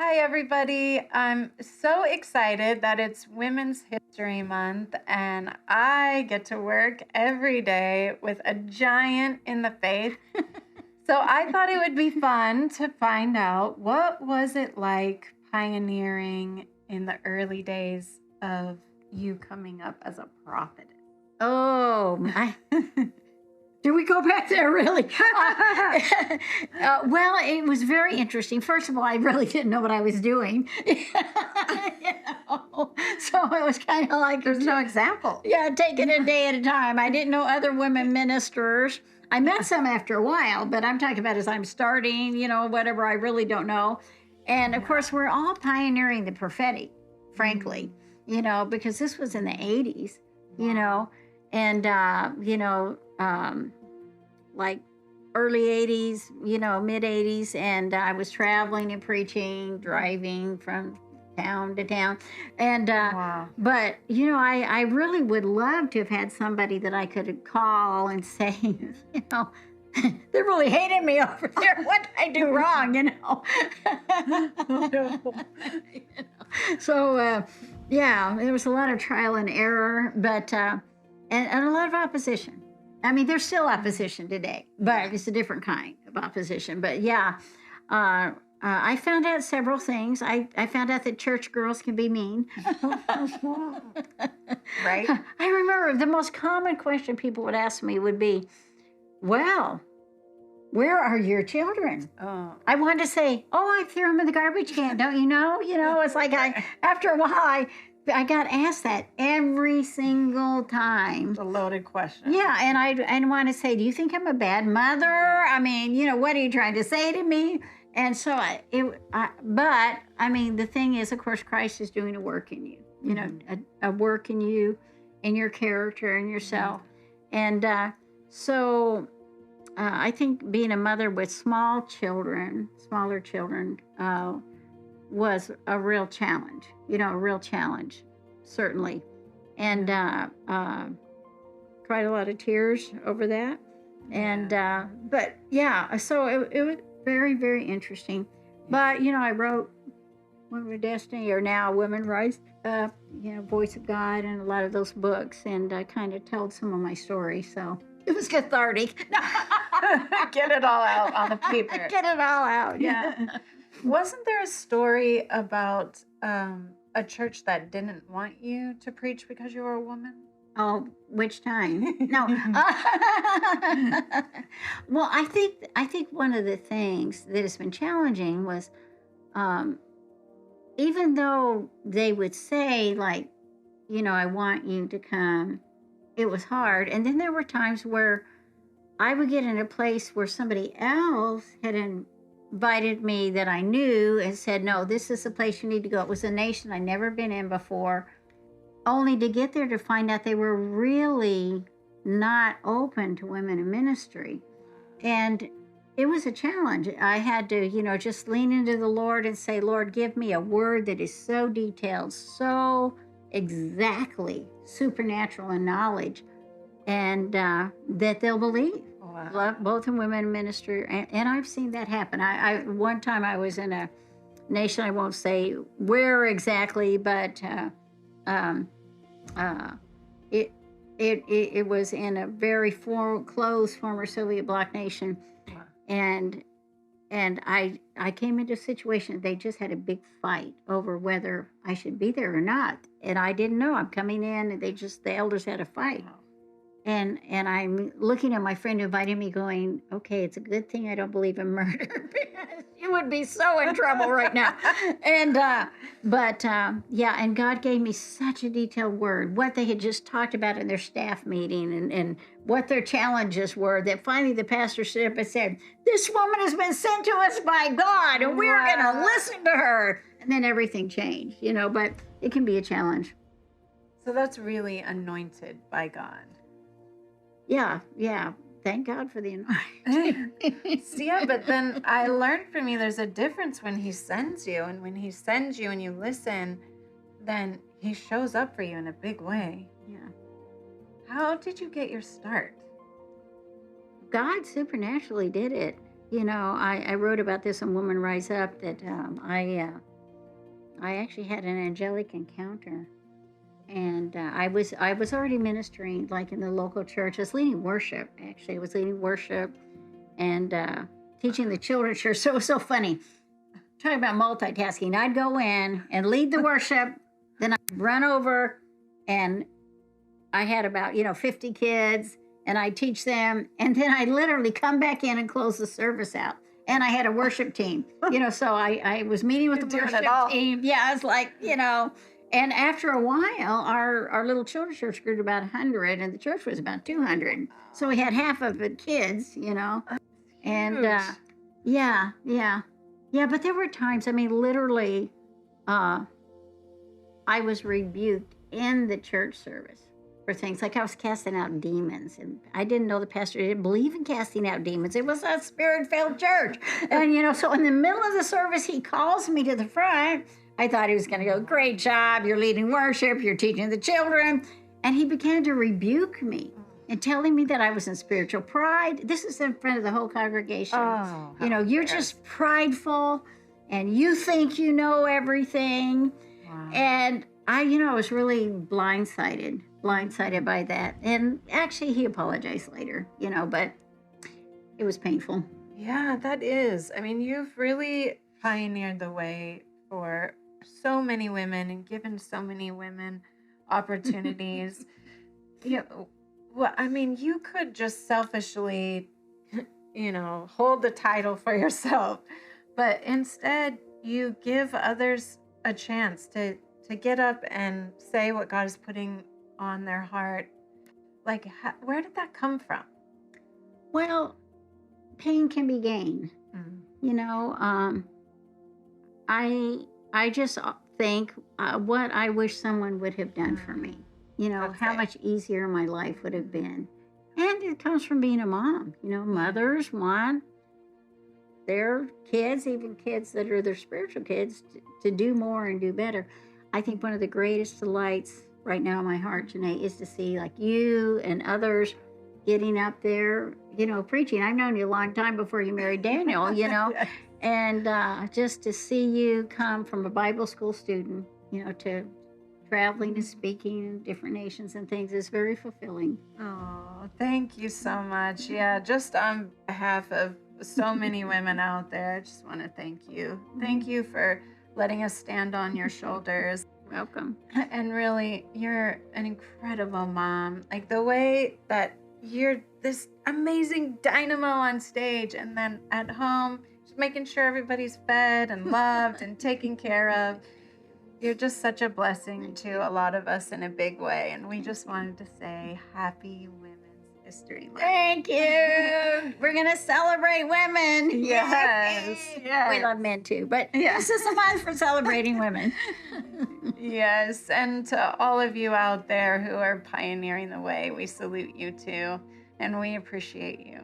Hi, everybody. I'm so excited that it's Women's History Month and I get to work every day with a giant in the faith. So I thought it would be fun to find out what was it like pioneering in the early days of you coming up as a prophetess. Oh, do we go back there really? Well, it was very interesting. First of all, I really didn't know what I was doing. So it was kind of like There's no example. yeah, taking a day at a time. I didn't know other women ministers. I met some after a while, but I'm talking about as I'm starting, whatever, I really don't know. And of course, we're all pioneering the prophetic, frankly, because this was in the 80s, and, like early 80s, mid 80s. And I was traveling and preaching, driving from town to town. And, Wow. but, I really would love to have had somebody that I could call and say, they're really hating me over there. What did I do wrong, So, yeah, there was a lot of trial and error, but, and a lot of opposition. I mean, there's still opposition today, but it's a different kind of opposition. But yeah, I found out several things. I found out that church girls can be mean. Right? I remember the most common question people would ask me would be, well, where are your children? Oh. I wanted to say, I threw them in the garbage can. Don't you know? It's like after a while, I got asked that every single time. It's a loaded question. Yeah, and I want to say, do you think I'm a bad mother? I mean, what are you trying to say to me? And so, but I mean, the thing is, of course, Christ is doing a work in you. A work in you, in your character, in yourself, and so I think being a mother with smaller children, was a real challenge, certainly. And cried a lot of tears over that. And, but yeah, so it was very, very interesting. But, I wrote Women of Destiny, or now Women Rise Up, Voice of God, and a lot of those books. And I kind of told some of my stories. So it was cathartic. Get it all out on the paper. Get it all out. Yeah. Wasn't there a story about a church that didn't want you to preach because you were a woman? Oh, which time? No. Well, I think one of the things that has been challenging was, even though they would say, like, I want you to come, it was hard. And then there were times where I would get in a place where somebody else had invited me that I knew and said, no, this is the place you need to go. It was a nation I'd never been in before, only to get there to find out they were really not open to women in ministry. And it was a challenge. I had to, just lean into the Lord and say, Lord, give me a word that is so detailed, so exactly supernatural in knowledge, and that they'll believe. Wow. Both in women in ministry, and I've seen that happen. I one time I was in a nation, I won't say where exactly, but it was in a very close former Soviet bloc nation. Wow. And I came into a situation, they just had a big fight over whether I should be there or not. And I didn't know. I'm coming in, and the elders had a fight. Wow. And I'm looking at my friend who invited me, going, okay, it's a good thing I don't believe in murder, because you would be so in trouble right now. And yeah, and God gave me such a detailed word, what they had just talked about in their staff meeting, and what their challenges were, that finally the pastor stood up and said, this woman has been sent to us by God, and we're going to listen to her. And then everything changed, but it can be a challenge. So that's really anointed by God. Yeah. Thank God for the anointing. Yeah, but then I learned from you there's a difference when he sends you, and when he sends you and you listen, then he shows up for you in a big way. Yeah. How did you get your start? God supernaturally did it. I wrote about this in Woman Rise Up, that I actually had an angelic encounter, and I was already ministering like in the local church. I was leading worship. Actually, I was leading worship and teaching the children's church. So it was so funny. Talking about multitasking, I'd go in and lead the worship, then I'd run over, and I had about 50 kids, and I'd teach them, and then I'd literally come back in and close the service out. And I had a worship team, so I was meeting with the worship team. Yeah, I was like, and after a while, our little children's church grew to about 100, and the church was about 200. So we had half of it kids, and yeah. But there were times, literally, I was rebuked in the church service for things like I was casting out demons, and I didn't know the pastor didn't believe in casting out demons. It was a spirit-filled church, and so in the middle of the service, he calls me to the front. I thought he was going to go, "Great job, you're leading worship, you're teaching the children," and he began to rebuke me and telling me that I was in spiritual pride. This is in front of the whole congregation. Oh, You're just prideful, and you think you know everything. Wow. And I was really blindsided by that. And actually, he apologized later, but it was painful. Yeah, that is. You've really pioneered the way for so many women and given so many women opportunities. You could just selfishly, hold the title for yourself, but instead you give others a chance to get up and say what God is putting on their heart. Like, where did that come from? Well, pain can be gain. I just think what I wish someone would have done for me. How much easier my life would have been. And it comes from being a mom. Mothers want their kids, even kids that are their spiritual kids, to do more and do better. I think one of the greatest delights right now in my heart, Jenay, is to see like you and others getting up there, preaching. I've known you a long time before you married Daniel, Yes. And just to see you come from a Bible school student, to traveling and speaking in different nations and things is very fulfilling. Oh, thank you so much. Yeah, just on behalf of so many women out there, I just want to thank you. Thank you for letting us stand on your shoulders. Welcome. And really, you're an incredible mom. Like the way that you're this amazing dynamo on stage, and then at home, just making sure everybody's fed and loved and taken care of. You're just such a blessing to a lot of us in a big way. And we just wanted to say happy Women's History Month. Thank you. We're going to celebrate women. Yes. Yes. We love men too, but this is a month for celebrating women. Yes. And to all of you out there who are pioneering the way, we salute you too. And we appreciate you.